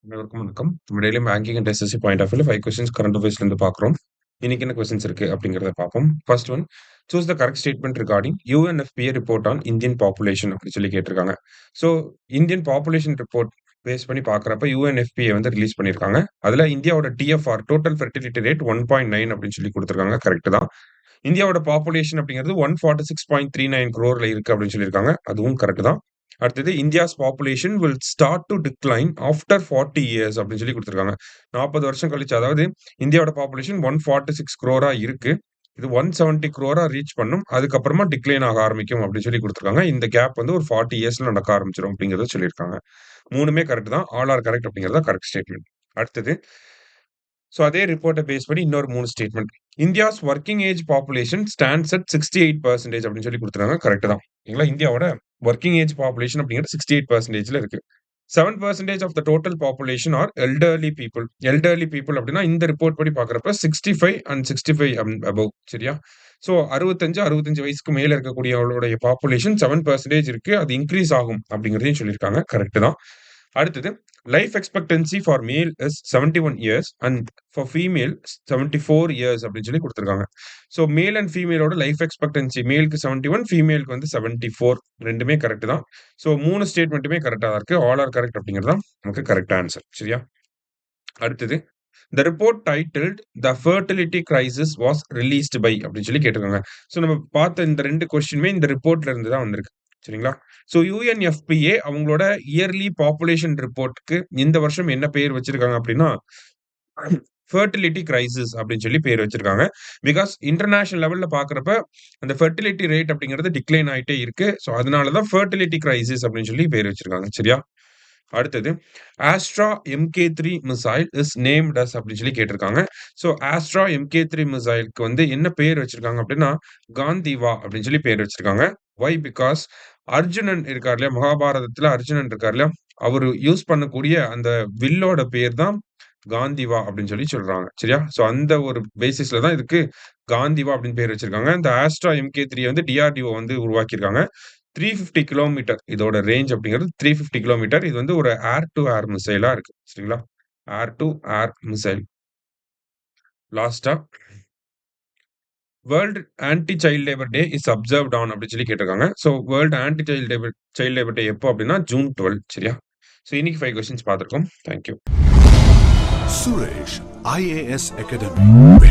அனைவருக்கும் வணக்கம். நம்ம டெய்லியும் banking and SSC point of வியூல 5 கொஸ்டின்ஸ் கரண்ட் அஃபேர்ஸ்ல இருந்து பார்க்குறோம். இன்னைக்கு என்ன கொஸ்டின்ஸ் இருக்கு அப்படிங்கிறத பார்ப்போம். First one, choose the correct statement regarding UNFPA report on Indian population அப்படின்னு சொல்லி கேட்டிருக்காங்க. So Indian population report base பண்ணி பார்க்குறப்ப யுஎன்எஃபிஏ வந்து ரிலீஸ் பண்ணியிருக்காங்க. அதுல இந்தியாவோட டிஎஃப்ஆர் டோட்டல் ஃபெர்டிலிட்டி ரேட் 1.9 அப்படின்னு சொல்லி கொடுத்துருக்காங்க. கரெக்ட் தான். இந்தியாவோட பாப்புலேஷன் அப்படிங்கிறது 146.39 crore இருக்கு அப்படின்னு சொல்லியிருக்காங்க. அதுவும் கரெக்ட் தான். அடுத்தது India's population will start to decline after 40 years அப்படின்னு சொல்லி கொடுத்துருக்காங்க. 40 வருஷம் கழிச்சு, அதாவது இந்தியாவோட பாப்புலேஷன் 146 crore இருக்கு. இது 170 crore ரீச் பண்ணும். அதுக்கப்புறமா டிக்ளைன் ஆக ஆரம்பிக்கும் அப்படின்னு சொல்லி கொடுத்துருக்காங்க. இந்த கேப் வந்து ஒரு 40 இயர்ஸ்ல நடக்க ஆரம்பிச்சிடும் அப்படிங்கிறத சொல்லியிருக்காங்க. மூணுமே கரெக்ட் தான். ஆல் ஆர் கரெக்ட் அப்படிங்கிறதா கரெக்ட் ஸ்டேட்மெண்ட். அடுத்தது, ஸோ அதே ரிப்போர்ட்டை பேஸ் பண்ணி இன்னொரு 3 statement. India's working age population stands at 68% அப்படின்னு சொல்லி கொடுத்துருக்காங்க. கரெக்ட் தான். ஓகேங்களா? இந்தியாவோட ஒர்க்கிங் ஏஜ் பாப்புலேஷன் அப்படிங்கிறது 68%ல இருக்கு. 7% of the total population are elderly people. Elderly people அப்படின்னா இந்த ரிப்போர்ட் படி பார்க்குறப்ப 65 அண்ட் 65 அபவ். சரியா? ஸோ 65 வயசுக்கு மேல இருக்கக்கூடியவங்களுடைய பாப்புலேஷன் 7% இருக்கு. அது இன்க்ரீஸ் ஆகும் அப்படிங்கிறதையும் சொல்லியிருக்காங்க. கரெக்ட் தான். அடுத்தது, லைஃப் எக்ஸ்பெக்டன்சி ஃபார் மேல் is 71 years and for female 74 years அப்படின்னு சொல்லி கொடுத்துருக்காங்க. So male and ஃபீமேலோட life expectancy, மேலுக்கு 71, ஃபீமேலுக்கு வந்து 74, ரெண்டுமே கரெக்ட் தான். ஸோ 3 ஸ்டேட்மெண்ட்டுமே கரெக்டாக தான் இருக்கு. ஆல் ஆர் கரெக்ட் அப்படிங்கிறது தான் நமக்கு கரெக்ட் ஆன்சர். சரியா? அடுத்தது, the report titled the fertility crisis was released by அப்படின்னு சொல்லி கேட்டிருக்காங்க. ஸோ நம்ம பார்த்த இந்த 2 கொஸ்டினுமே இந்த ரிப்போர்ட்ல இருந்து தான் வந்திருக்கு. சரிங்களா? ஸோ யுஎன்எஃபிஏ அவங்களோட இயர்லி பாப்புலேஷன் ரிப்போர்ட்க்கு இந்த வருஷம் என்ன பேர் வச்சிருக்காங்க அப்படின்னா, ஃபெர்டிலிட்டி கிரைசிஸ் அப்படின்னு சொல்லி பேர் வச்சிருக்காங்க. பிகாஸ் இன்டர்நேஷனல் லெவல்ல பார்க்குறப்ப அந்த ஃபெர்டிலிட்டி ரேட் அப்படிங்கிறது டிக்ளைன் ஆயிட்டே இருக்கு. ஸோ அதனால தான் ஃபெர்டிலிட்டி கிரைசிஸ் அப்படின்னு சொல்லி பேர் வச்சிருக்காங்க. சரியா? அடுத்தது, Astra MK3 missile is named as அப்படின்னு சொல்லி கேட்டிருக்காங்க. ஸோ ஆஸ்ட்ரா MK3 மிசைலுக்கு வந்து என்ன பேர் வச்சிருக்காங்க அப்படின்னா, காந்திவா அப்படின்னு சொல்லி பேர் வச்சிருக்காங்க. வை? பிகாஸ் அர்ஜுனன் இருக்கார் இல்லையா, மகாபாரதத்துல அர்ஜுனன் இருக்கார் இல்லையா, அவரு யூஸ் பண்ணக்கூடிய அந்த வில்லோட பேர் தான் காந்திவா அப்படின்னு சொல்லி சொல்றாங்க. சரியா? ஸோ அந்த ஒரு பேசிஸ்ல தான் இதுக்கு காந்திவா அப்படின்னு பேர் வச்சிருக்காங்க. இந்த ஆஸ்ட்ரா MK3 வந்து DRDO வந்து உருவாக்கியிருக்காங்க. 350 கிலோமீட்டர் இதோட ரேஞ்ச் அப்படிங்கிறது 350 கிலோமீட்டர். இது வந்து ஒரு ஏர் டு ஏர் மிசைலா இருக்கு. சரிங்களா? Air to air missile. லாஸ்ட்டா, world anti child labour day is observed on அப்படின்னு சொல்லி கேட்டிருக்காங்க. So world anti child labour day எப்போ அப்படின்னா ஜூன் 12. சரியா? ஸோ இன்னைக்கு 5 கொஸ்டின்ஸ் பார்த்துருக்கோம். தேங்க்யூ. Suresh IAS Academy.